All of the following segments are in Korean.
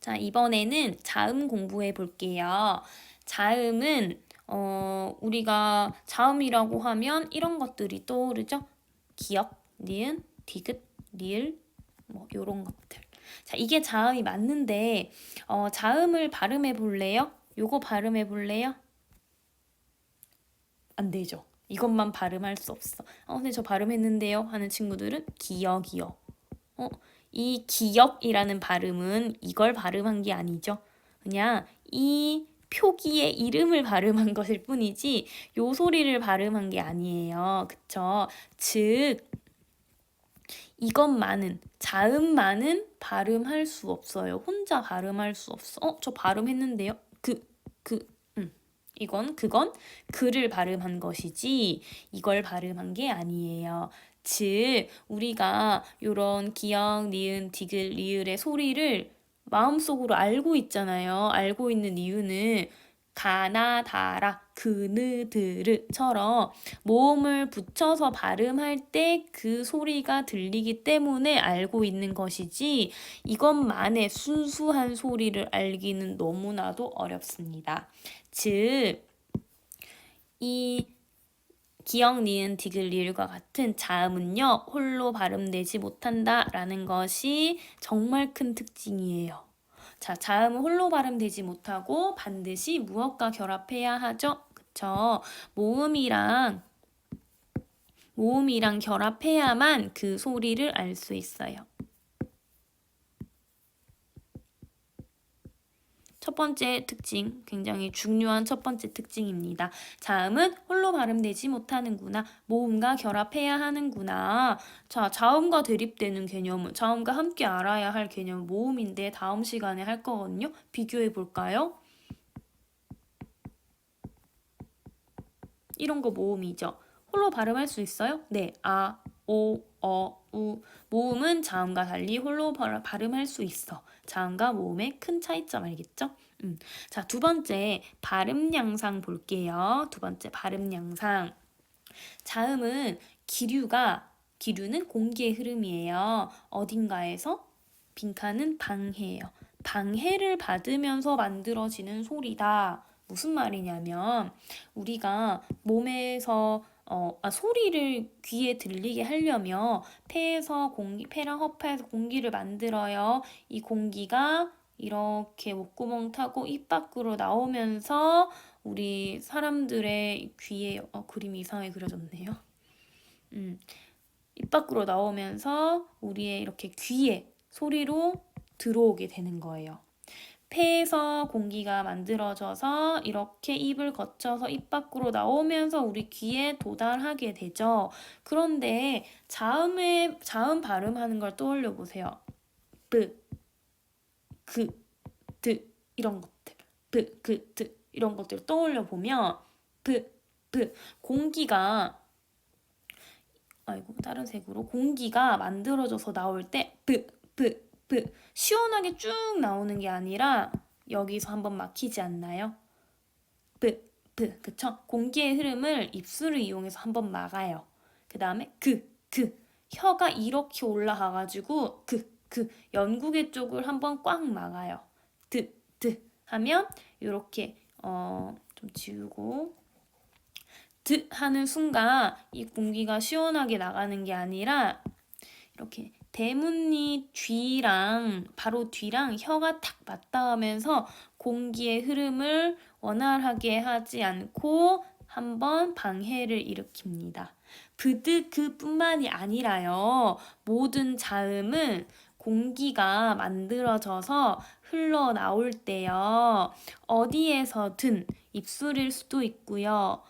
자, 이번에는 자음 공부해 볼게요. 자음은 우리가 자음이라고 하면 이런 것들이 떠오르죠? 기역, 니은, 디귿, 리을, 뭐 요런 것들. 자, 이게 자음이 맞는데 자음을 발음해 볼래요? 요거 발음해 볼래요? 안 되죠. 이것만 발음할 수 없어. 근데 저 발음했는데요 하는 친구들은 기역이요. 어, 이 기역이라는 발음은 이걸 발음한 게 아니죠. 그냥 이 표기의 이름을 발음한 것일 뿐이지 요 소리를 발음한 게 아니에요. 그쵸? 즉 이것만은 자음만은 발음할 수 없어요. 혼자 발음할 수 없어. 저 발음했는데요. 그, 그건 그를 발음한 것이지 이걸 발음한 게 아니에요. 즉 우리가 요런 기역, 니은, 디귿, 리을의 소리를 마음속으로 알고 있잖아요. 알고 있는 이유는 가나 다라 그느드르처럼 모음을 붙여서 발음할 때 그 소리가 들리기 때문에 알고 있는 것이지 이것만의 순수한 소리를 알기는 너무나도 어렵습니다. 즉, 이 기역, 니은, 디귿, 리을과 같은 자음은요, 홀로 발음되지 못한다라는 것이 정말 큰 특징이에요. 자, 자음은 홀로 발음되지 못하고 반드시 무엇과 결합해야 하죠? 그쵸? 모음이랑 결합해야만 그 소리를 알 수 있어요. 첫 번째 특징, 굉장히 중요한 첫 번째 특징입니다. 자음은 홀로 발음되지 못하는구나. 모음과 결합해야 하는구나. 자, 자음과 대립되는 개념은, 자음과 함께 알아야 할 개념은 모음인데 다음 시간에 할 거거든요. 비교해 볼까요? 이런 거 모음이죠. 홀로 발음할 수 있어요? 네, 아, 오, 우. 모음은 자음과 달리 홀로 발음할 수 있어. 자음과 모음의 큰 차이점 알겠죠? 자, 두 번째 발음 양상 볼게요. 두 번째 발음 양상. 자음은 기류는 공기의 흐름이에요. 어딘가에서 빈칸은 방해예요. 방해를 받으면서 만들어지는 소리다. 무슨 말이냐면 우리가 몸에서 소리를 귀에 들리게 하려면 폐랑 허파에서 공기를 만들어요. 이 공기가 이렇게 목구멍 타고 입 밖으로 나오면서 우리 사람들의 귀에 그림이 이상하게 그려졌네요. 입 밖으로 나오면서 우리의 이렇게 귀에 소리로 들어오게 되는 거예요. 폐에서 공기가 만들어져서 이렇게 입을 거쳐서 입 밖으로 나오면서 우리 귀에 도달하게 되죠. 그런데 자음 발음하는 걸 떠올려 보세요. 뿌, 그, 드 이런 것들. 뿌, 그, 드 이런 것들 떠올려 보면 뿌, 공기가 다른 색으로 공기가 만들어져서 나올 때 시원하게 쭉 나오는 게 아니라 여기서 한번 막히지 않나요? 그쵸? 공기의 흐름을 입술을 이용해서 한번 막아요. 그 다음에 혀가 이렇게 올라가가지고 연구개 쪽을 한번 꽉 막아요. 하면 이렇게 좀 지우고 하는 순간 이 공기가 시원하게 나가는 게 아니라 이렇게 대문니 바로 뒤랑 혀가 탁 맞닿으면서 공기의 흐름을 원활하게 하지 않고 한번 방해를 일으킵니다. 그뿐만이 아니라요. 모든 자음은 공기가 만들어져서 흘러나올 때요. 어디에서든 입술일 수도 있고요.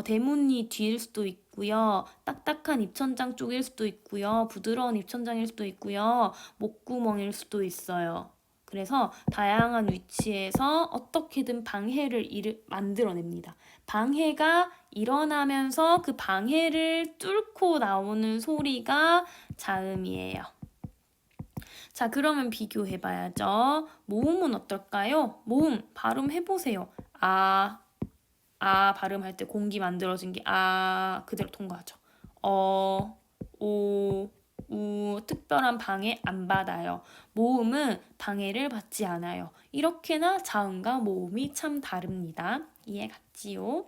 대문이 뒤일 수도 있고요. 딱딱한 입천장 쪽일 수도 있고요. 부드러운 입천장일 수도 있고요. 목구멍일 수도 있어요. 그래서 다양한 위치에서 어떻게든 방해를 만들어냅니다. 방해가 일어나면서 그 방해를 뚫고 나오는 소리가 자음이에요. 자, 그러면 비교해봐야죠. 모음은 어떨까요? 모음 발음해보세요. 발음할 때 공기 만들어진 게 그대로 통과하죠. 오, 특별한 방해 안 받아요. 모음은 방해를 받지 않아요. 이렇게나 자음과 모음이 참 다릅니다. 이해 갔지요?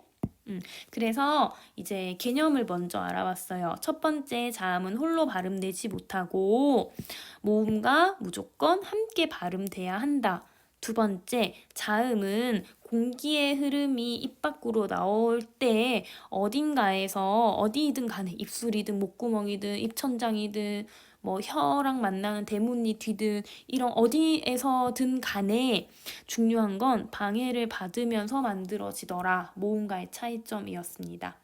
그래서 이제 개념을 먼저 알아봤어요. 첫 번째, 자음은 홀로 발음되지 못하고 모음과 무조건 함께 발음돼야 한다. 두 번째, 자음은 공기의 흐름이 입 밖으로 나올 때 어딘가에서 어디든 간에 입술이든 목구멍이든 입천장이든 뭐 혀랑 만나는 대문니 뒤든 이런 어디에서든 간에 중요한 건 방해를 받으면서 만들어지더라. 모음과의 차이점이었습니다.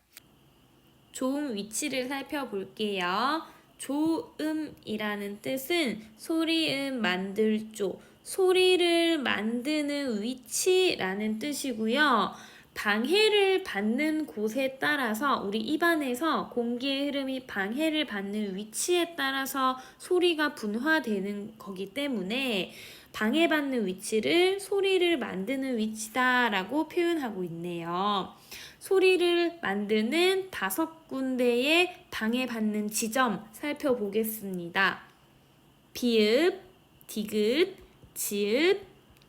조음 위치를 살펴볼게요. 조음이라는 뜻은 소리음 만들 조, 소리를 만드는 위치라는 뜻이고요. 방해를 받는 곳에 따라서 우리 입안에서 공기의 흐름이 방해를 받는 위치에 따라서 소리가 분화되는 거기 때문에 방해받는 위치를 소리를 만드는 위치다라고 표현하고 있네요. 소리를 만드는 5군데의 방해받는 지점 살펴보겠습니다. 비읍, 디귿, 지읒,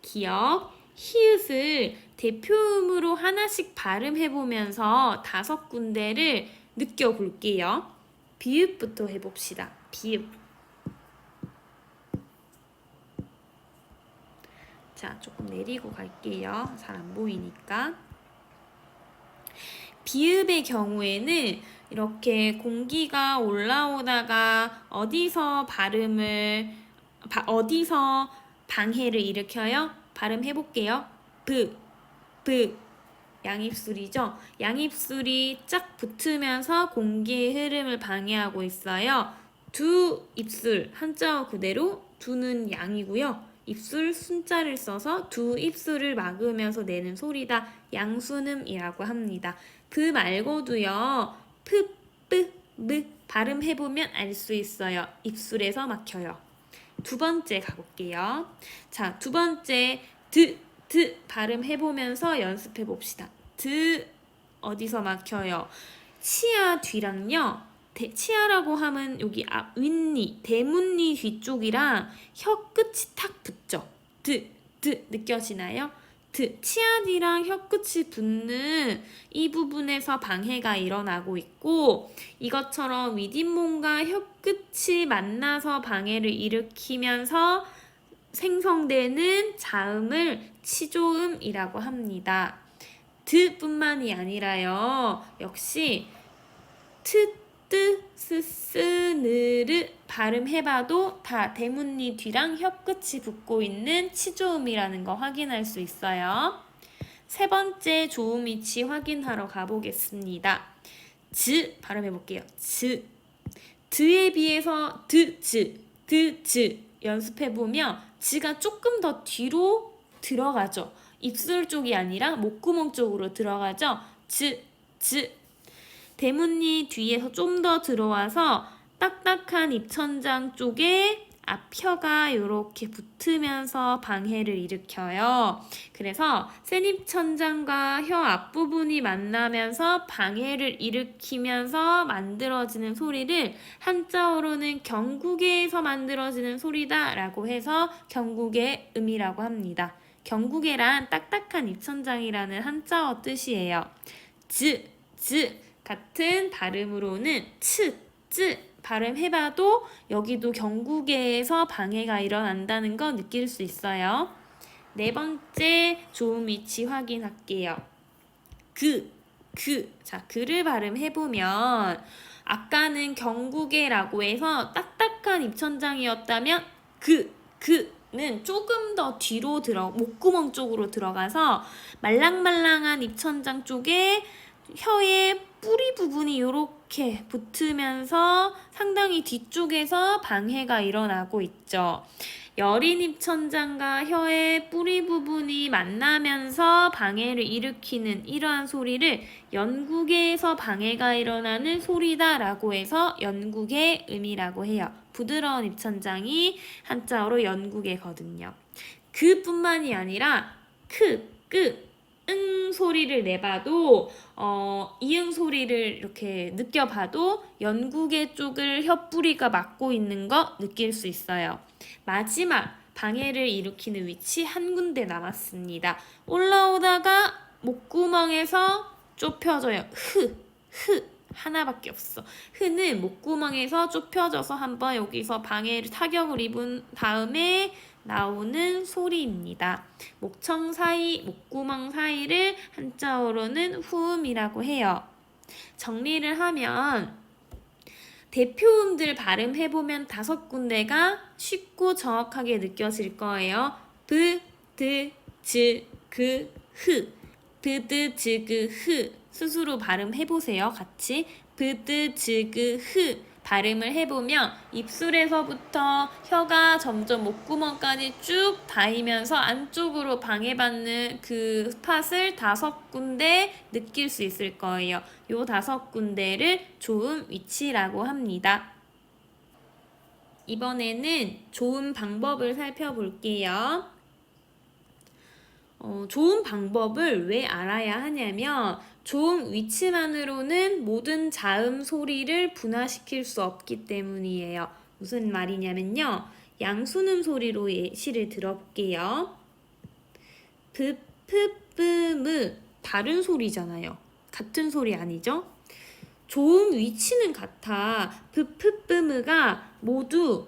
기역, 히읗을 대표음으로 하나씩 발음해보면서 5군데를 느껴볼게요. 비읍부터 해봅시다. 비읍. 자, 조금 내리고 갈게요. 잘 안 보이니까. 비읍의 경우에는 이렇게 공기가 올라오다가 어디서 방해를 일으켜요? 발음해볼게요. 브. 양입술이죠. 양입술이 쫙 붙으면서 공기의 흐름을 방해하고 있어요. 두 입술, 한자어 그대로 두는 양이고요. 입술 순자를 써서 두 입술을 막으면서 내는 소리다. 양순음이라고 합니다. 그 말고도요. 프 발음해보면 알 수 있어요. 입술에서 막혀요. 두 번째 가볼게요. 자, 두 번째 드 발음해보면서 연습해봅시다. 드 어디서 막혀요? 치아 뒤랑요. 치아라고 하면 여기 윗니, 대문니 뒤쪽이랑 혀 끝이 탁 붙죠. 드 느껴지나요? 치아 뒤랑 혀 끝이 붙는 이 부분에서 방해가 일어나고 있고 이것처럼 윗잇몸과 혀 끝이 만나서 방해를 일으키면서 생성되는 자음을 치조음이라고 합니다. 드뿐만이 아니라요. 역시 스느르 발음해봐도 다 대문니 뒤랑 혀끝이 붙고 있는 치조음이라는 거 확인할 수 있어요. 세 번째 조음 위치 확인하러 가보겠습니다. 즈 발음해볼게요. 드에 비해서 드, 연습해보면 즈가 조금 더 뒤로 들어가죠. 입술 쪽이 아니라 목구멍 쪽으로 들어가죠. 즈. 대문니 뒤에서 좀 더 들어와서 딱딱한 입천장 쪽에 앞혀가 이렇게 붙으면서 방해를 일으켜요. 그래서 센 입천장과 혀 앞부분이 만나면서 방해를 일으키면서 만들어지는 소리를 한자어로는 경구개에서 만들어지는 소리다 라고 해서 경구개 음이라고 합니다. 경구개란 딱딱한 입천장이라는 한자어 뜻이에요. 즈 같은 발음으로는 츠 발음해봐도 여기도 경구개에서 방해가 일어난다는 거 느낄 수 있어요. 네 번째 조음 위치 확인할게요. 자, 그를 발음해보면 아까는 경구개라고 해서 딱딱한 입천장이었다면 는 조금 더 뒤로 목구멍 쪽으로 들어가서 말랑말랑한 입천장 쪽에 혀의 뿌리 부분이 이렇게 붙으면서 상당히 뒤쪽에서 방해가 일어나고 있죠. 여린 입천장과 혀의 뿌리 부분이 만나면서 방해를 일으키는 이러한 소리를 연구개에서 방해가 일어나는 소리다라고 해서 연구개음이라고 해요. 부드러운 입천장이 한자어로 연구개거든요. 그뿐만이 아니라 응 소리를 내봐도 이응 소리를 이렇게 느껴봐도 연구개 쪽을 혓부리가 막고 있는 거 느낄 수 있어요. 마지막 방해를 일으키는 위치 한 군데 남았습니다. 올라오다가 목구멍에서 좁혀져요. 흐 하나밖에 없어. 흐는 목구멍에서 좁혀져서 한번 여기서 방해를 타격을 입은 다음에 나오는 소리입니다. 목청 사이, 목구멍 사이를 한자어로는 후음이라고 해요. 정리를 하면 대표음들 발음해보면 5군데가 쉽고 정확하게 느껴질 거예요. 브, 드, 즈, 그, 흐. 브드, 즈그, 흐. 스스로 발음해보세요. 같이. 브드, 즈그, 흐. 발음을 해보면 입술에서부터 혀가 점점 목구멍까지 쭉 닿으면서 안쪽으로 방해받는 그 스팟을 5군데 느낄 수 있을 거예요. 요 5군데를 조음 위치라고 합니다. 이번에는 조음 방법을 살펴볼게요. 조음 방법을 왜 알아야 하냐면 조음 위치만으로는 모든 자음 소리를 분화시킬 수 없기 때문이에요. 무슨 말이냐면요. 양순음 소리로 예시를 들어볼게요. 브, 프, 뿌, 무 다른 소리잖아요. 같은 소리 아니죠? 조음 위치는 같아. 브, 프, 뿌, 무가 모두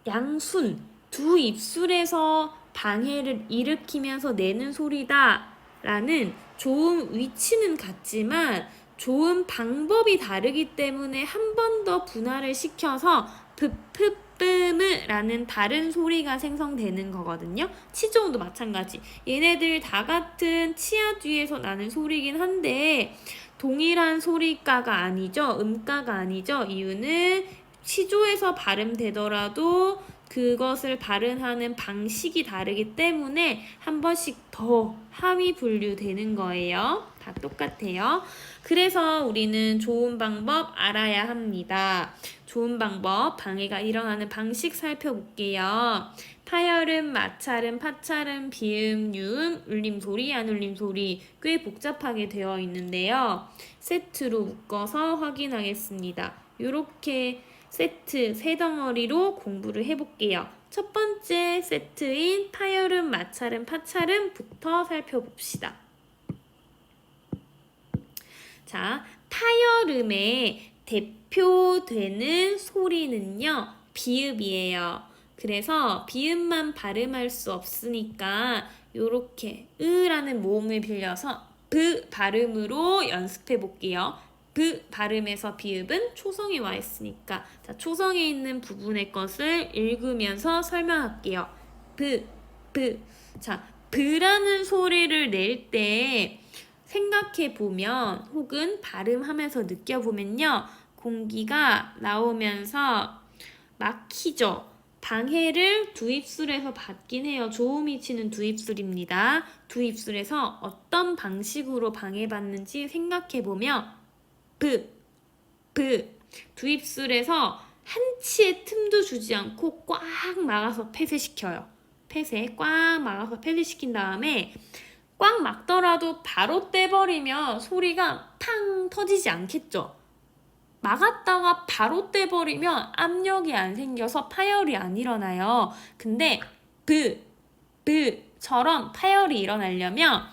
양순, 두 입술에서 방해를 일으키면서 내는 소리다 라는 조음 위치는 같지만 조음 방법이 다르기 때문에 한 번 더 분할을 시켜서 프프뿌무 라는 다른 소리가 생성되는 거거든요. 치조음도 마찬가지. 얘네들 다 같은 치아 뒤에서 나는 소리긴 한데 동일한 소리가가 아니죠. 음가가 아니죠. 이유는 치조에서 발음되더라도 그것을 발음하는 방식이 다르기 때문에 한 번씩 더 하위 분류되는 거예요. 다 똑같아요. 그래서 우리는 좋은 방법 알아야 합니다. 좋은 방법, 방해가 일어나는 방식 살펴볼게요. 파열음, 마찰음, 파찰음, 비음, 유음, 울림소리, 안울림소리 꽤 복잡하게 되어 있는데요. 세트로 묶어서 확인하겠습니다. 이렇게 세트 3덩어리로 공부를 해볼게요. 첫 번째 세트인 파열음, 마찰음, 파찰음부터 살펴봅시다. 자, 파열음의 대표되는 소리는요, 비읍이에요. 그래서 비읍만 발음할 수 없으니까 요렇게 으라는 모음을 빌려서 브 발음으로 연습해 볼게요. 브 발음에서 비읍은 초성이 와 있으니까 자, 초성에 있는 부분의 것을 읽으면서 설명할게요. 브. 자, 브라는 소리를 낼 때 생각해 보면 혹은 발음하면서 느껴보면요. 공기가 나오면서 막히죠. 방해를 두 입술에서 받긴 해요. 조음이 치는 두 입술입니다. 두 입술에서 어떤 방식으로 방해받는지 생각해보면 두 입술에서 한치의 틈도 주지 않고 꽉 막아서 폐쇄시켜요. 꽉 막아서 폐쇄시킨 다음에 꽉 막더라도 바로 떼버리면 소리가 팡 터지지 않겠죠. 막았다가 바로 떼버리면 압력이 안 생겨서 파열이 안 일어나요. 근데 브처럼 파열이 일어나려면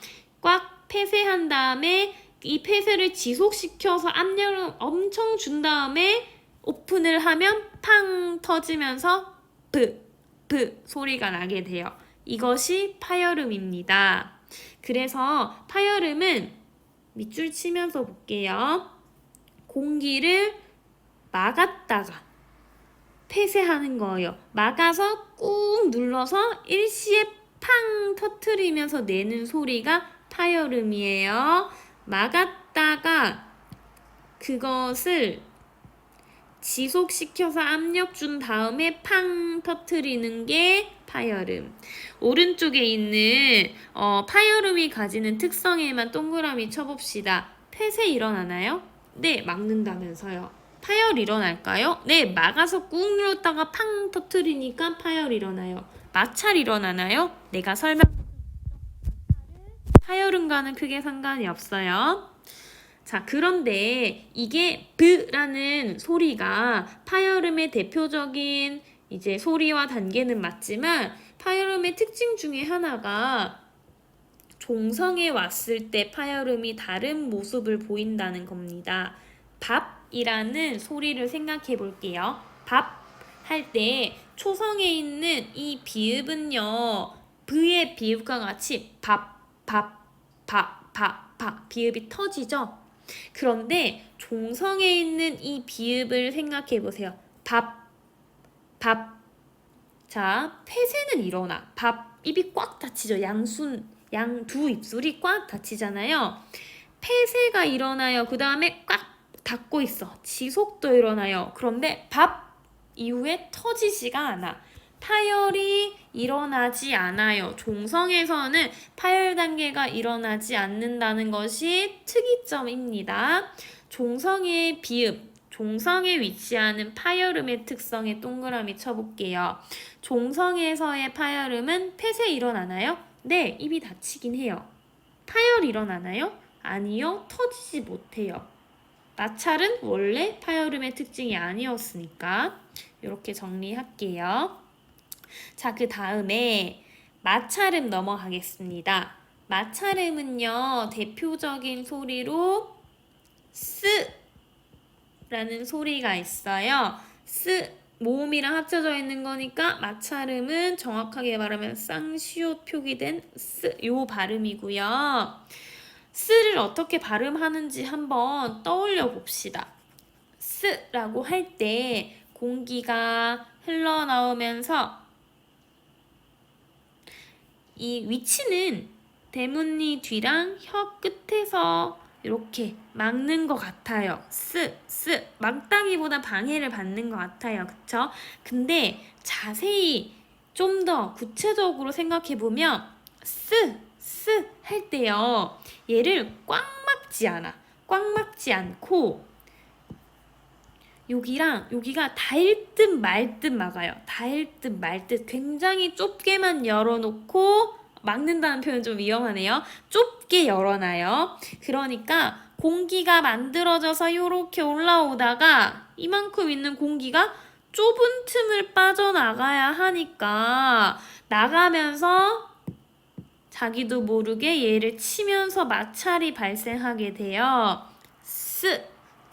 꽉 폐쇄한 다음에 이 폐쇄를 지속시켜서 압력을 엄청 준 다음에 오픈을 하면 팡 터지면서 브 소리가 나게 돼요. 이것이 파열음입니다. 그래서 파열음은 밑줄 치면서 볼게요. 공기를 막았다가 폐쇄하는 거예요. 막아서 꾹 눌러서 일시에 팡 터트리면서 내는 소리가 파열음이에요. 막았다가 그것을 지속시켜서 압력 준 다음에 팡 터트리는 게 파열음. 오른쪽에 있는 파열음이 가지는 특성에만 동그라미 쳐봅시다. 폐쇄 일어나나요? 네, 막는다면서요. 파열 일어날까요? 네, 막아서 꾹 눌렀다가 팡 터트리니까 파열 일어나요. 마찰 일어나나요? 내가 파열음과는 크게 상관이 없어요. 자, 그런데 이게 브라는 소리가 파열음의 대표적인 이제 소리와 단계는 맞지만 파열음의 특징 중에 하나가 종성에 왔을 때 파열음이 다른 모습을 보인다는 겁니다. 밥이라는 소리를 생각해 볼게요. 밥 할 때 초성에 있는 이 비읍은요. 브의 비읍과 같이 밥, 밥, 밥, 밥, 밥 비읍이 터지죠. 그런데 종성에 있는 이 비읍을 생각해 보세요. 밥, 밥. 자, 폐쇄는 일어나. 밥, 입이 꽉 닫히죠. 양 두 입술이 꽉 닫히잖아요. 폐쇄가 일어나요. 그 다음에 꽉 닫고 있어. 지속도 일어나요. 그런데 밥 이후에 터지지가 않아. 파열이 일어나지 않아요. 종성에서는 파열 단계가 일어나지 않는다는 것이 특이점입니다. 종성의 비읍, 종성에 위치하는 파열음의 특성에 동그라미 쳐볼게요. 종성에서의 파열음은 폐쇄 일어나나요? 네, 입이 닫히긴 해요. 파열 일어나나요? 아니요, 터지지 못해요. 마찰은 원래 파열음의 특징이 아니었으니까 이렇게 정리할게요. 자, 그 다음에 마찰음 넘어가겠습니다. 마찰음은요, 대표적인 소리로 스라는 소리가 있어요. 스 모음이랑 합쳐져 있는 거니까 마찰음은 정확하게 말하면 쌍시옷 표기된 스 요 발음이고요. 스를 어떻게 발음하는지 한번 떠올려 봅시다. 스라고 할 때 공기가 흘러나오면서 이 위치는 대문니 뒤랑 혀 끝에서 이렇게 막는 것 같아요. 막다기보다 방해를 받는 것 같아요. 그쵸? 근데 자세히 좀 더 구체적으로 생각해보면 할 때요. 얘를 꽉 막지 않아. 꽉 막지 않고 여기가 닿을 듯 말 듯 막아요. 닿을 듯 말 듯 굉장히 좁게만 열어놓고 막는다는 표현 좀 위험하네요. 좁게 열어놔요. 그러니까 공기가 만들어져서 이렇게 올라오다가 이만큼 있는 공기가 좁은 틈을 빠져나가야 하니까 나가면서 자기도 모르게 얘를 치면서 마찰이 발생하게 돼요.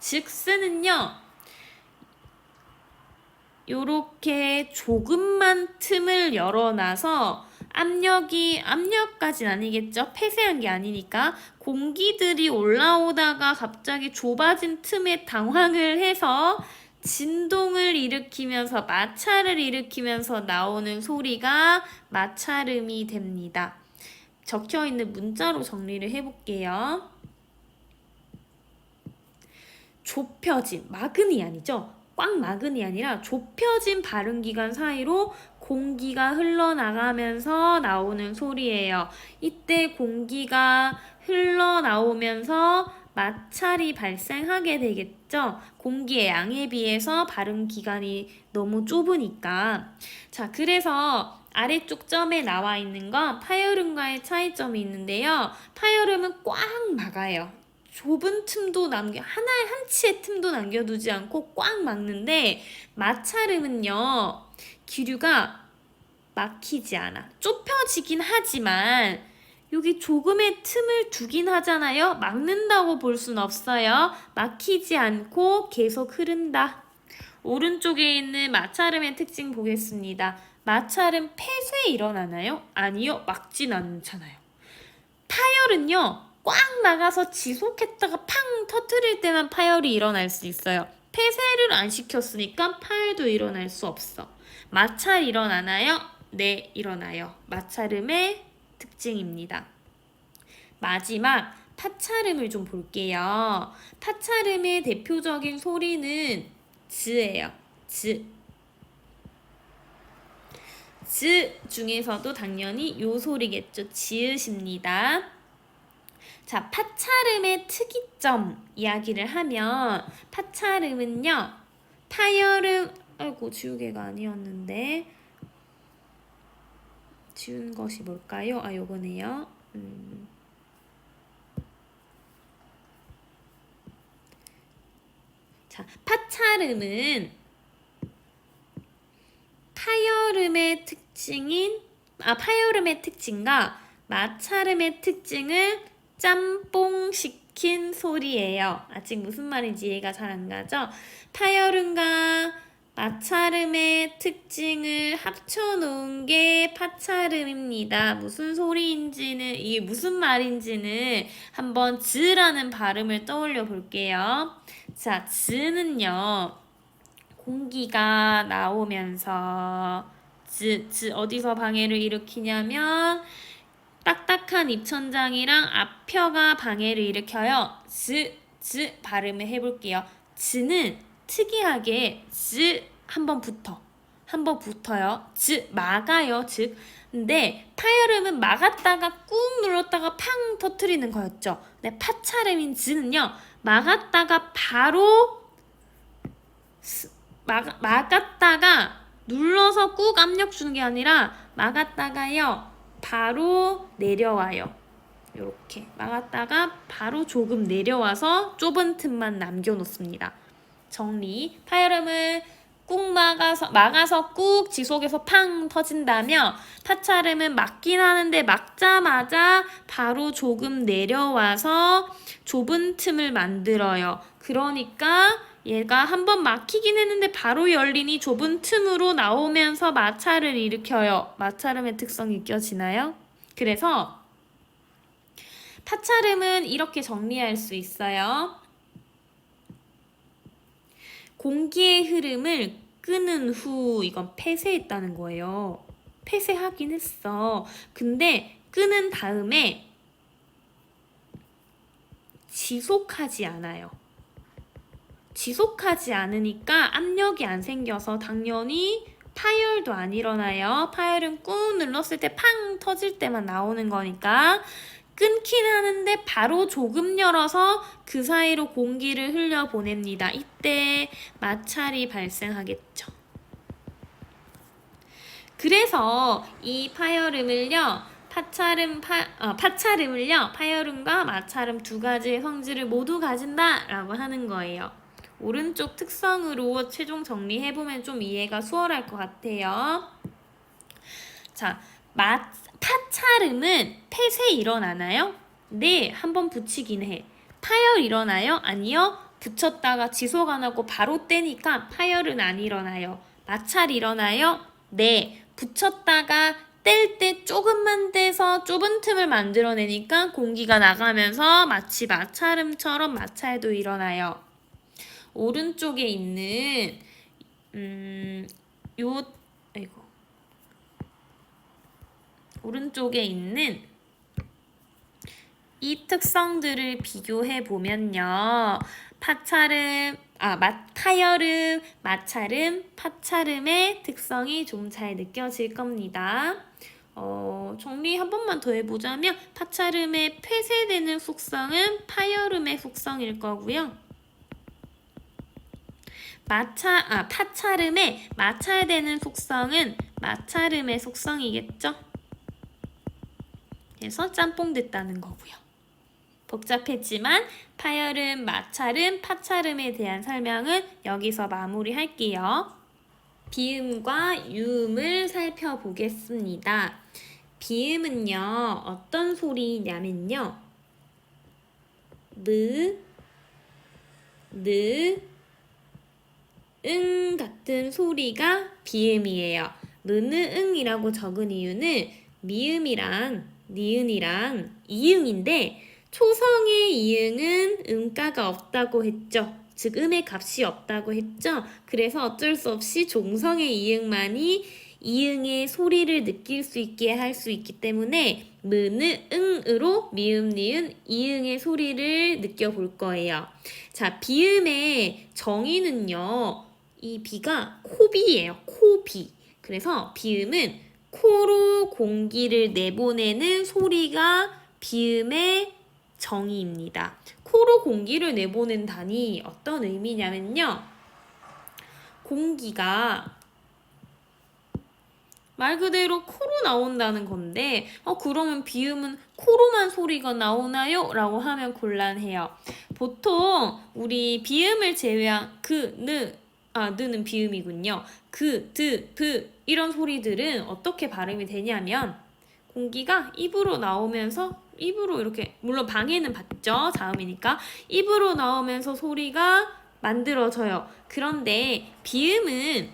즉 스는요. 요렇게 조금만 틈을 열어놔서 압력까지는 아니겠죠? 폐쇄한 게 아니니까 공기들이 올라오다가 갑자기 좁아진 틈에 당황을 해서 진동을 일으키면서 마찰을 일으키면서 나오는 소리가 마찰음이 됩니다. 적혀있는 문자로 정리를 해볼게요. 좁혀진, 막은이 아니죠? 꽉 막은이 아니라 좁혀진 발음기관 사이로 공기가 흘러나가면서 나오는 소리예요. 이때 공기가 흘러나오면서 마찰이 발생하게 되겠죠. 공기의 양에 비해서 발음 기관이 너무 좁으니까. 자, 그래서 아래쪽 점에 나와 있는 건 파열음과의 차이점이 있는데요. 파열음은 꽉 막아요. 좁은 틈도 하나의 한 치의 틈도 남겨두지 않고 꽉 막는데 마찰음은요. 기류가 막히지 않아. 좁혀지긴 하지만 여기 조금의 틈을 두긴 하잖아요. 막는다고 볼 순 없어요. 막히지 않고 계속 흐른다. 오른쪽에 있는 마찰음의 특징 보겠습니다. 마찰은 폐쇄 일어나나요? 아니요. 막진 않잖아요. 파열은요. 꽉 막아서 지속했다가 팡 터트릴 때만 파열이 일어날 수 있어요. 폐쇄를 안 시켰으니까 파열도 일어날 수 없어. 마찰 일어나나요? 네, 일어나요. 마찰음의 특징입니다. 마지막 타찰음을 좀 볼게요. 타찰음의 대표적인 소리는 즈예요. 즈 중에서도 당연히 요 소리겠죠. 지읒입니다. 자, 파찰음의 특이점 이야기를 하면 파찰음은요. 파열음 아이고 지우개가 아니었는데 지운 것이 뭘까요? 아, 요거네요. 파열음의 특징과 마찰음의 특징을 짬뽕시킨 소리예요. 아직 무슨 말인지 이해가 잘 안 가죠? 파열음과 마찰음의 특징을 합쳐놓은 게 파찰음입니다. 무슨 소리인지는, 이게 무슨 말인지는 한번 즈라는 발음을 떠올려 볼게요. 자, 즈는요, 공기가 나오면서 어디서 방해를 일으키냐면 딱딱한 입천장이랑 앞혀가 방해를 일으켜요. 즈 발음을 해볼게요. 즈는 특이하게 한번 붙어요. 막아요. 근데 파열음은 막았다가 꾹 눌렀다가 팡 터트리는 거였죠. 근데 파찰음인 즈는요, 막았다가 바로 막았다가 눌러서 꾹 압력 주는 게 아니라 막았다가요, 바로 내려와요. 이렇게 막았다가 바로 조금 내려와서 좁은 틈만 남겨놓습니다. 정리. 파열음을 꾹 막아서 꾹 지속해서 팡 터진다며, 파찰음은 막긴 하는데 막자마자 바로 조금 내려와서 좁은 틈을 만들어요. 그러니까 얘가 한번 막히긴 했는데 바로 열리니 좁은 틈으로 나오면서 마찰을 일으켜요. 마찰음의 특성이 느껴지나요? 그래서 파찰음은 이렇게 정리할 수 있어요. 공기의 흐름을 끄는 후, 이건 폐쇄했다는 거예요. 폐쇄하긴 했어. 근데 끄는 다음에 지속하지 않아요. 지속하지 않으니까 압력이 안 생겨서 당연히 파열도 안 일어나요. 파열은 꾹 눌렀을 때 팡 터질 때만 나오는 거니까 끊긴 하는데 바로 조금 열어서 그 사이로 공기를 흘려보냅니다. 이때 마찰이 발생하겠죠. 그래서 이 파열음을요, 파열음과 마찰음 두 가지의 성질을 모두 가진다라고 하는 거예요. 오른쪽 특성으로 최종 정리해보면 좀 이해가 수월할 것 같아요. 자, 파찰음은 폐쇄 일어나나요? 네, 한번 붙이긴 해. 파열 일어나요? 아니요. 붙였다가 지속 안 하고 바로 떼니까 파열은 안 일어나요. 마찰 일어나요? 네, 붙였다가 뗄 때 조금만 떼서 좁은 틈을 만들어내니까 공기가 나가면서 마치 마찰음처럼 마찰도 일어나요. 오른쪽에 있는 오른쪽에 있는 이 특성들을 비교해 보면요, 파열음, 마찰음, 파찰음의 특성이 좀 잘 느껴질 겁니다. 정리 한 번만 더 해보자면 파찰음의 폐쇄되는 속성은 파열음의 속성일 거고요. 파찰음의 마찰되는 속성은 마찰음의 속성이겠죠. 그래서 짬뽕 됐다는 거고요. 복잡했지만 파열음, 마찰음, 파찰음에 대한 설명은 여기서 마무리할게요. 비음과 유음을 살펴보겠습니다. 비음은요, 어떤 소리냐면요, 응 같은 소리가 비음이에요. 응이라고 적은 이유는 미음이랑 니은이랑 이응인데 초성의 이응은 음가가 없다고 했죠. 즉 음의 값이 없다고 했죠. 그래서 어쩔 수 없이 종성의 이응만이 이응의 소리를 느낄 수 있게 할 수 있기 때문에 응으로 미음, 니은, 이응의 소리를 느껴볼 거예요. 자, 비음의 정의는요, 이 비가 코비예요. 코비. 그래서 비음은 코로 공기를 내보내는 소리가 비음의 정의입니다. 코로 공기를 내보낸다니 어떤 의미냐면요, 공기가 말 그대로 코로 나온다는 건데, 그러면 비음은 코로만 소리가 나오나요? 라고 하면 곤란해요. 보통 우리 비음을 제외한 느는 비음이군요. 그, 드, 브 이런 소리들은 어떻게 발음이 되냐면 공기가 입으로 나오면서 입으로 이렇게 물론 방해는 받죠. 자음이니까 입으로 나오면서 소리가 만들어져요. 그런데 비음은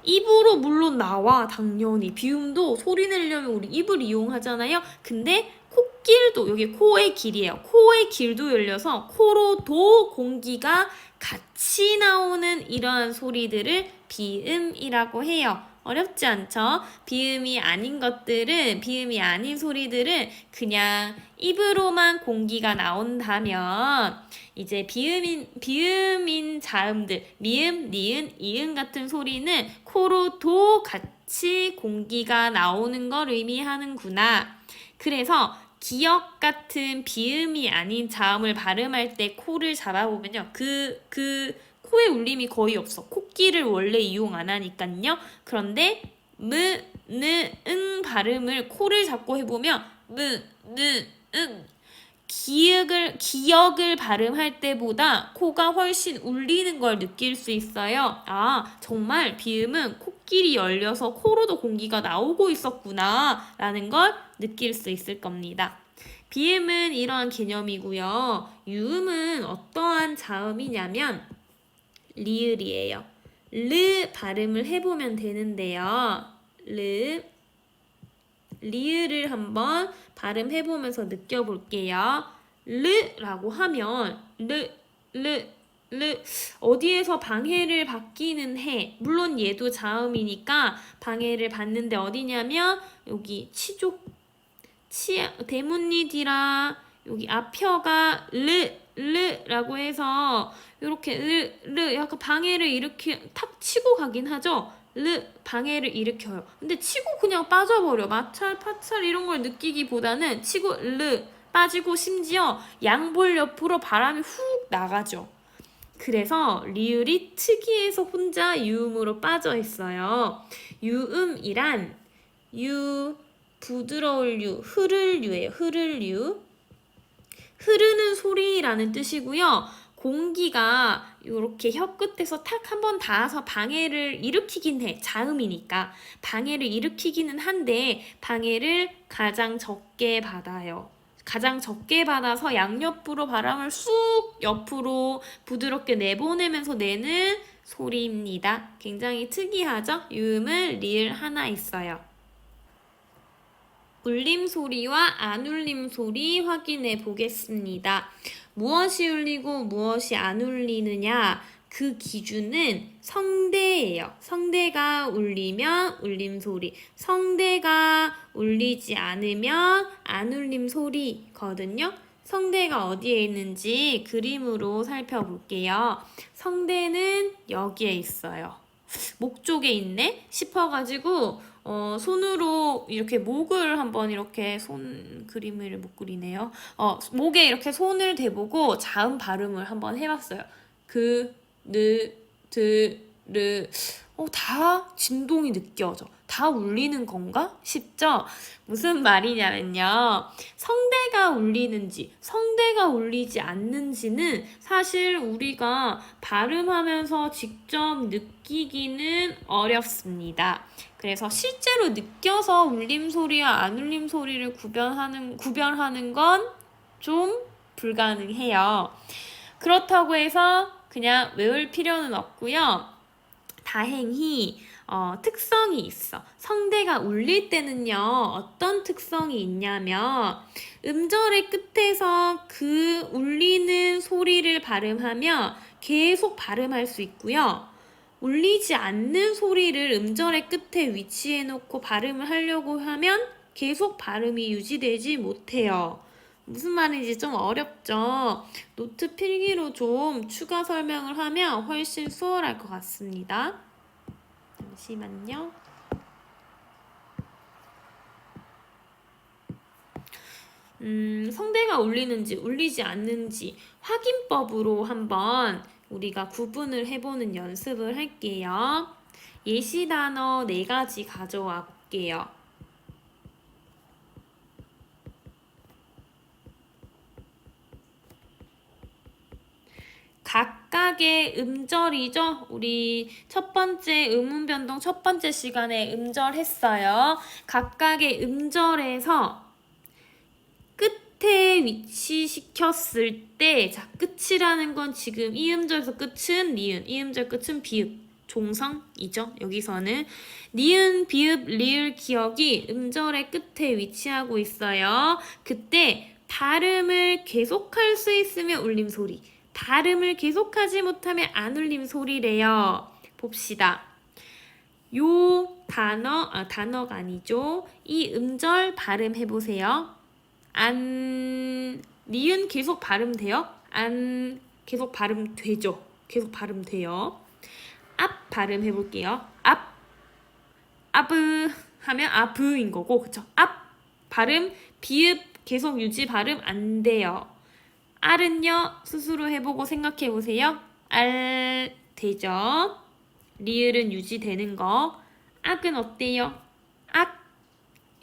입으로 물론 나와 당연히 비음도 소리 내려면 우리 입을 이용하잖아요. 근데 코길도 여기 코의 길이에요. 코의 길도 열려서 코로도 공기가 같이 나오는 이러한 소리들을 비음이라고 해요. 어렵지 않죠? 비음이 아닌 것들은 비음이 아닌 소리들은 그냥 입으로만 공기가 나온다면 이제 비음인 자음들 미음, 니은, 이응 같은 소리는 코로도 같이 공기가 나오는 걸 의미하는구나. 그래서 기역 같은 비음이 아닌 자음을 발음할 때 코를 잡아보면요. 코의 울림이 거의 없어. 코끼를 원래 이용 안 하니까요. 그런데 무, 느, 응 발음을 코를 잡고 해보면 무, 느, 응 기역을 발음할 때보다 코가 훨씬 울리는 걸 느낄 수 있어요. 아, 정말 비음은 코끼리 열려서 코로도 공기가 나오고 있었구나 라는 걸 느낄 수 있을 겁니다. 비음은 이러한 개념이고요. 유음은 어떠한 자음이냐면 리을이에요. 르 발음을 해보면 되는데요. 리을을 한번 발음해보면서 느껴볼게요. 르라고 하면 르 어디에서 방해를 받기는 해. 물론 얘도 자음이니까 방해를 받는데 어디냐면 여기 대문니디라 여기 앞혀가 르라고 해서 이렇게 약간 방해를 이렇게 탁 치고 가긴 하죠. 방해를 일으켜요. 근데 치고 그냥 빠져버려. 마찰, 파찰 이런 걸 느끼기보다는 치고 빠지고 심지어 양볼 옆으로 바람이 훅 나가죠. 그래서 리을이 특이해서 혼자 유음으로 빠져 있어요. 유음이란 부드러울 흐를 유예요. 흐를 유. 흐르는 소리라는 뜻이고요. 공기가 이렇게 혀 끝에서 탁 한번 닿아서 방해를 일으키긴 해. 자음이니까. 방해를 일으키기는 한데 방해를 가장 적게 받아요. 가장 적게 받아서 양옆으로 바람을 쑥 옆으로 부드럽게 내보내면서 내는 소리입니다. 굉장히 특이하죠? 유음은 리을 하나 있어요. 울림 소리와 안 울림 소리 확인해 보겠습니다. 무엇이 울리고 무엇이 안 울리느냐? 그 기준은 성대예요. 성대가 울리면 울림 소리, 성대가 울리지 않으면 안 울림 소리거든요. 성대가 어디에 있는지 그림으로 살펴볼게요. 성대는 여기에 있어요. 목 쪽에 있네 싶어가지고 손으로 이렇게 목을 한번 이렇게 그림을 못 그리네요. 목에 이렇게 손을 대보고 자음 발음을 한번 해봤어요. 다 진동이 느껴져. 다 울리는 건가 싶죠? 무슨 말이냐면요. 성대가 울리는지, 성대가 울리지 않는지는 사실 우리가 발음하면서 직접 느끼기는 어렵습니다. 그래서 실제로 느껴서 울림 소리와 안 울림 소리를 구별하는 건 좀 불가능해요. 그렇다고 해서 그냥 외울 필요는 없고요. 다행히 특성이 있어. 성대가 울릴 때는요. 어떤 특성이 있냐면 음절의 끝에서 그 울리는 소리를 발음하면 계속 발음할 수 있고요. 울리지 않는 소리를 음절의 끝에 위치해 놓고 발음을 하려고 하면 계속 발음이 유지되지 못해요. 무슨 말인지 좀 어렵죠? 노트 필기로 좀 추가 설명을 하면 훨씬 수월할 것 같습니다. 잠시만요. 성대가 울리는지 울리지 않는지 확인법으로 한번 우리가 구분을 해보는 연습을 할게요. 예시 단어 4가지 가져와 볼게요. 각각의 음절이죠. 우리 첫 번째 음운변동 첫 번째 시간에 음절 했어요. 각각의 음절에서 끝에 위치시켰을 때, 자, 끝이라는 건 지금 이 음절에서 끝은 니은, 이 음절 끝은 비읍, 종성이죠. 여기서는 니은, 비읍, 리을 기억이 음절의 끝에 위치하고 있어요. 그때 발음을 계속할 수 있으면 울림소리, 발음을 계속하지 못하면 안 울림소리래요. 봅시다. 요 단어가 아니죠. 이 음절 발음해보세요. 안, 니은 계속 발음돼요? 안, 계속 발음되죠? 계속 발음돼요. 앞 발음해볼게요. 아브 하면 아브인 거고, 그쵸? 앞 발음, 비읍 계속 유지 발음 안 돼요. 알은요, 스스로 해보고 생각해보세요. 알 되죠? 리을은 유지되는 거. 악은 어때요? 악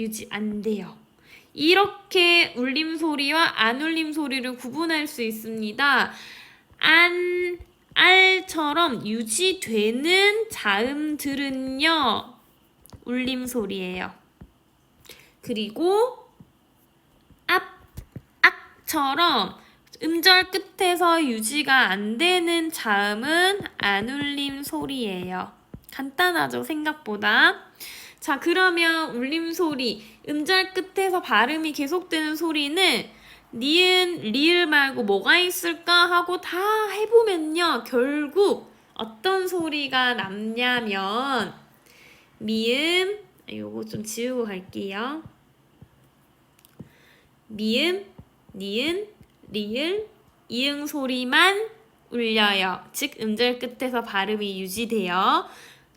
유지 안 돼요. 이렇게 울림소리와 안 울림소리를 구분할 수 있습니다. 알처럼 유지되는 자음들은요, 울림소리예요. 그리고 악처럼 음절 끝에서 유지가 안 되는 자음은 안 울림 소리예요. 간단하죠, 생각보다. 자, 그러면 울림 소리, 음절 끝에서 발음이 계속되는 소리는 니은, 리을 말고 뭐가 있을까 하고 다 해보면요, 결국 어떤 소리가 남냐면 미음, 요거 좀 지우고 갈게요. 미음, 니은, 리을, 이응 소리만 울려요. 즉 음절 끝에서 발음이 유지돼요.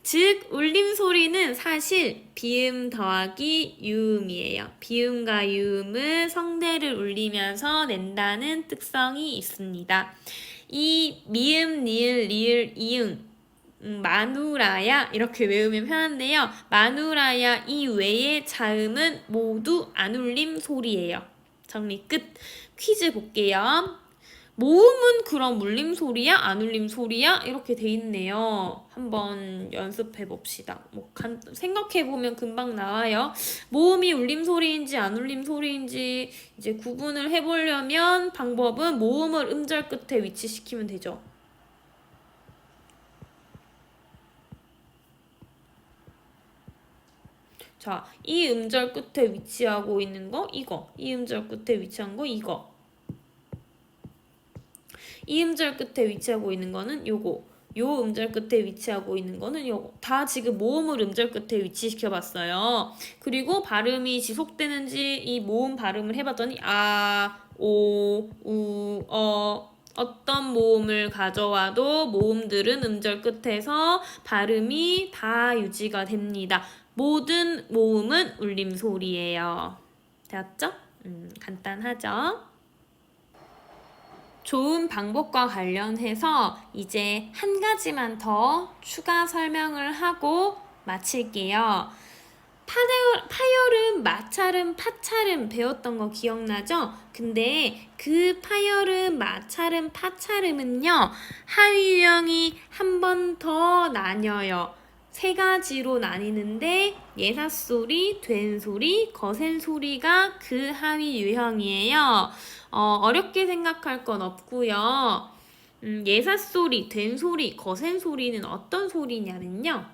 즉 울림 소리는 사실 비음 더하기 유음이에요. 비음과 유음은 성대를 울리면서 낸다는 특성이 있습니다. 이 미음, 니을, 리을, 이응, 마누라야 이렇게 외우면 편한데요. 마누라야 이외의 자음은 모두 안 울림 소리예요. 정리 끝. 퀴즈 볼게요. 모음은 그럼 울림 소리야? 안 울림 소리야? 이렇게 돼 있네요. 한번 연습해 봅시다. 생각해 보면 금방 나와요. 모음이 울림 소리인지 안 울림 소리인지 이제 구분을 해보려면 방법은 모음을 음절 끝에 위치시키면 되죠. 자, 이 음절 끝에 위치하고 있는 거 이거. 이 음절 끝에 위치한 거 이거. 이 음절 끝에 위치하고 있는 거는 요거. 요 음절 끝에 위치하고 있는 거는 요거. 다 지금 모음을 음절 끝에 위치시켜 봤어요. 그리고 발음이 지속되는지 이 모음 발음을 해봤더니 아, 오, 우, 어떤 모음을 가져와도 모음들은 음절 끝에서 발음이 다 유지가 됩니다. 모든 모음은 울림소리예요. 되었죠? 간단하죠? 좋은 방법과 관련해서 이제 한 가지만 더 추가 설명을 하고 마칠게요. 파열음, 마찰음, 파찰음 배웠던 거 기억나죠? 근데 그 파열음, 마찰음, 파찰음은요, 하위 유형이 한 번 더 나뉘어요. 세 가지로 나뉘는데 예사소리, 된소리, 거센소리가 그 하위 유형이에요. 어렵게 생각할 건 없고요. 예사소리, 된소리, 거센소리는 어떤 소리냐면요.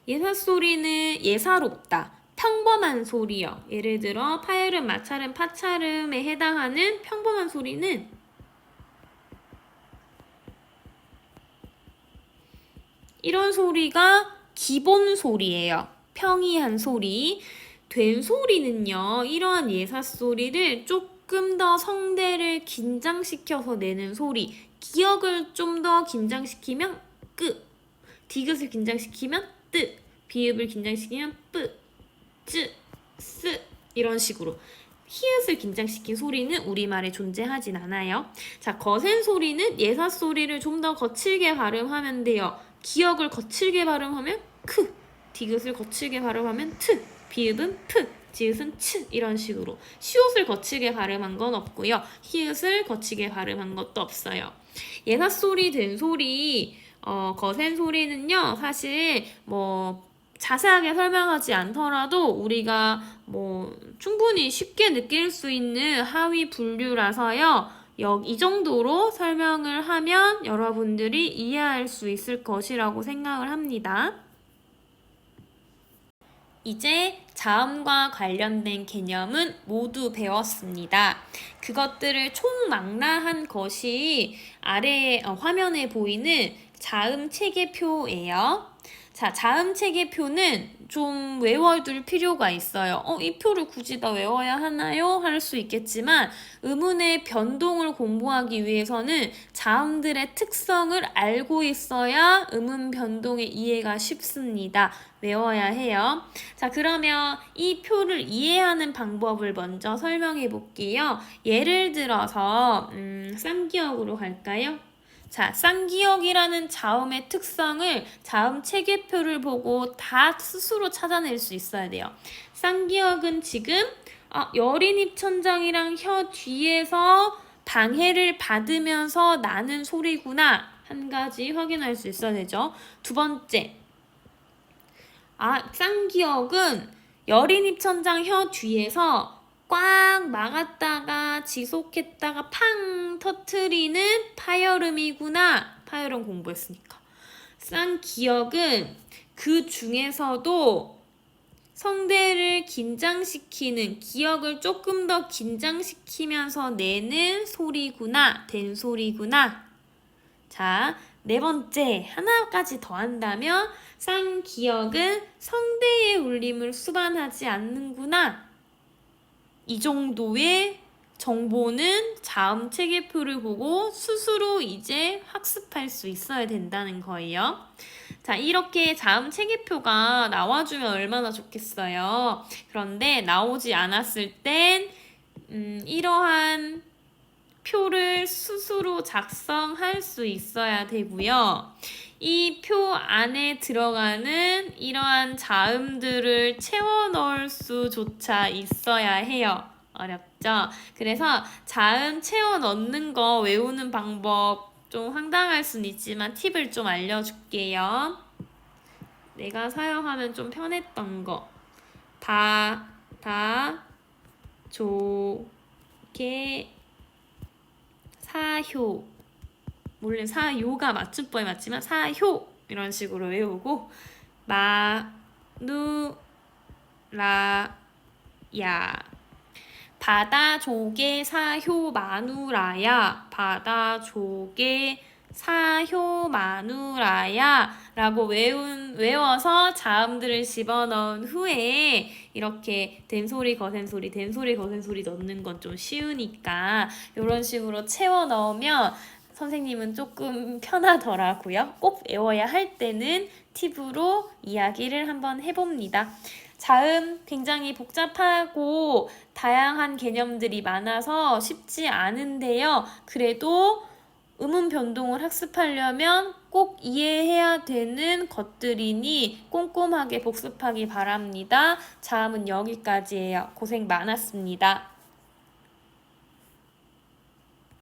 예사소리는 예사롭다, 평범한 소리요. 예를 들어 파열음, 마찰음, 파찰음에 해당하는 평범한 소리는 이런 소리가 기본 소리예요. 평이한 소리. 된 소리는요, 이러한 예사소리를 조금 더 성대를 긴장시켜서 내는 소리. 기억을 좀 더 긴장시키면 끄, 디귿을 긴장시키면 뜨, 비읍을 긴장시키면 뿌, 쯔, 스 이런 식으로 히읗을 긴장시킨 소리는 우리말에 존재하진 않아요. 자, 거센 소리는 예사 소리를 좀 더 거칠게 발음하면 돼요. 기억을 거칠게 발음하면 크, 디귿을 거칠게 발음하면 트, 비읍은 프, 지읒은 츠 이런 식으로 시옷을 거치게 발음한 건 없고요. 히읗을 거치게 발음한 것도 없어요. 예사소리, 된소리, 거센소리는요. 사실 뭐 자세하게 설명하지 않더라도 우리가 뭐 충분히 쉽게 느낄 수 있는 하위 분류라서요. 이 정도로 설명을 하면 여러분들이 이해할 수 있을 것이라고 생각을 합니다. 이제 자음과 관련된 개념은 모두 배웠습니다. 그것들을 총망라한 것이 아래 화면에 보이는 자음 체계표예요. 자, 자음 체계표는 좀 외워둘 필요가 있어요. 이 표를 굳이 다 외워야 하나요? 할 수 있겠지만 음운의 변동을 공부하기 위해서는 자음들의 특성을 알고 있어야 음운 변동의 이해가 쉽습니다. 외워야 해요. 자, 그러면 이 표를 이해하는 방법을 먼저 설명해 볼게요. 예를 들어서 쌍기역으로 갈까요? 자, 쌍기역이라는 자음의 특성을 자음 체계표를 보고 다 스스로 찾아낼 수 있어야 돼요. 쌍기역은 지금 여린입천장이랑 혀 뒤에서 방해를 받으면서 나는 소리구나. 한 가지 확인할 수 있어야 되죠. 두 번째, 쌍기역은 여린입천장 혀 뒤에서 꽉 막았다가 지속했다가 팡 터트리는 파열음이구나. 파열음 공부했으니까. 쌍기역은 그 중에서도 성대를 긴장시키는, 기역을 조금 더 긴장시키면서 내는 소리구나. 된소리구나. 자, 네 번째, 하나까지 더 한다면 쌍기역은 성대의 울림을 수반하지 않는구나. 이 정도의 정보는 자음 체계표를 보고 스스로 이제 학습할 수 있어야 된다는 거예요. 자, 이렇게 자음 체계표가 나와주면 얼마나 좋겠어요. 그런데 나오지 않았을 땐 이러한 표를 스스로 작성할 수 있어야 되고요. 이 표 안에 들어가는 이러한 자음들을 채워 넣을 수조차 있어야 해요. 어렵죠? 그래서 자음 채워 넣는 거 외우는 방법 좀 황당할 순 있지만 팁을 좀 알려줄게요. 내가 사용하면 좀 편했던 거. 게, 사효. 물론 사요가 맞춤법에 맞지만 사효 이런 식으로 외우고 마누라야. 바다 조개 사효 마누라야. 바다 조개 사효 마누라야 라고 외워서 자음들을 집어넣은 후에 이렇게 된소리 거센소리 된소리 거센소리 넣는 건 좀 쉬우니까 이런 식으로 채워 넣으면 선생님은 조금 편하더라고요. 꼭 외워야 할 때는 팁으로 이야기를 한번 해봅니다. 자음 굉장히 복잡하고 다양한 개념들이 많아서 쉽지 않은데요. 그래도 음운 변동을 학습하려면 꼭 이해해야 되는 것들이니 꼼꼼하게 복습하기 바랍니다. 자음은 여기까지예요. 고생 많았습니다.